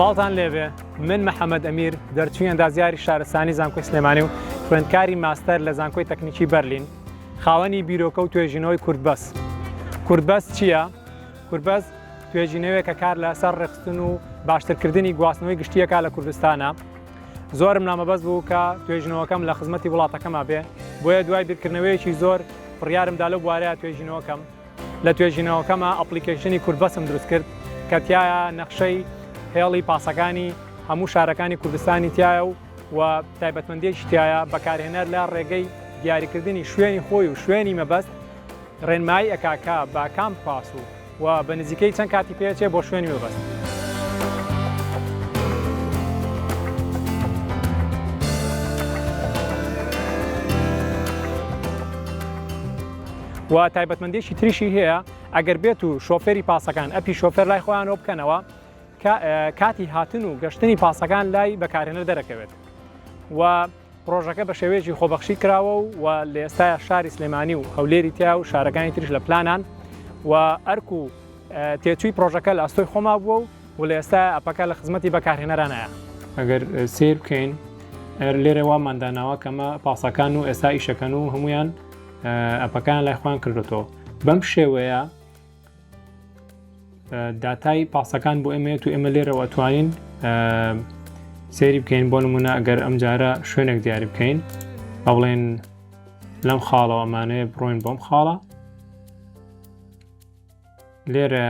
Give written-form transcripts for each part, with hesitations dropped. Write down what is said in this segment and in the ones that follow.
سڵاوتان لێبێ من محەممەد ئەمیر دەرچووی ئەندازیاری شارستانی زانکۆی سلێمانی و خوێندکاری ماستەر لە زانکۆی تەکنیکی بەرلین خاوەنی بیرۆکە و توێژینەوەی کوردبەس. کوردبەس چییە؟ کوردبەس توێژینەوەیە کە کار لەسەر ڕێخستن و باشترکردنی گواستنەوەی گشتیەکە لە کوردستانە. زۆرم نامەبەست بوو کە توێژینەوەکەم لە خزمەتی وڵاتەکەما بێ، بۆیە دوای بیرکردنەوەیەکی زۆر بڕیارمدا لەو بوارەیە توێژینەوەکەم. لە توێژینەوەکەمە ئەپلیکیشنی کوردبەسم دروست کرد کە تایە نەخشەی هێڵی پاسەکانی هەموو شارەکانی کوردستانی تایە و تایبەتمەندیەکی تایە بەکارهێنەر لە ڕێگەی دیاریکردنی شوێنی خۆی و شوێنی مەبەست ڕێنمایی ئەکاکە با کام پاس و بە نزیکەی چەند کاتی پێچێ بۆ شوێنی مەبەست. و تایبەتمەندیەکی تریشی هەیە ئەگەر بێت و شۆفێری پاسەکان ئەپی شۆفێر لای خۆیانەوە بکەنەوە کاتی هاتن و گەشتنی پاسەکان لای بەکارهێنەر دەرەکەوێت و پرۆژەکە بە شێوەیەکی خۆبەخشی کراوە و لە ئێستای شاری سلێمانی و هەولێری تیا و شارەکانی تریش لە پلانان و ئەرک و تێچووی پرۆژەکە لە ئەستۆی خۆما بووە و لە ئێستا ئەپەکە لە خزمەتی بەکارهێنەرانەیە. ئەگەر سیر بکەین لێرە وامانداناوە کەمە پاسەکان و ئێستا ئیشەکەن و هەمویان ئەپەکان لای خۆیان کردوەوە. بەم شێوەیە داتای پاسەکان بۆ ئێمەیەت و ئێمە لێرەوە ئەتوانین سێری بکەین. بۆ نمونە ئەگەر ئەم جارە شوێنێک دیاری بکەین ئەوڵێن لەم خاڵەوە ئەمانەیە بڕۆین بۆم خاڵە، لێرە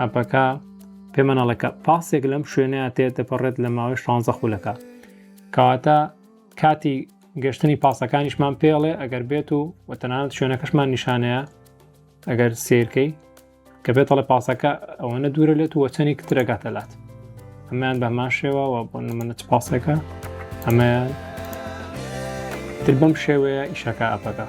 ئەپەکە پێمەناڵەکە پاسێک لەم شوێنەیە تێدەپەڕێت لە ماوەی 16 خولەکە، کەواتە کاتی گەشتنی پاسەکانیشمان پێڵێ ئەگەر بێت و تەنانەت شوێنەکەشمان نیشانەیە ئەگەر سیرکەی کە بێتەڵە پاسەکە ئەوەنە دوورە لێت و وەچەنی کترەگاتەلات. ئەمەیان بەمان شێوە و بۆ نمونە چ پاسێکە ئەمە تر بەم شێوەیە ئیشەکە ئەپەکە.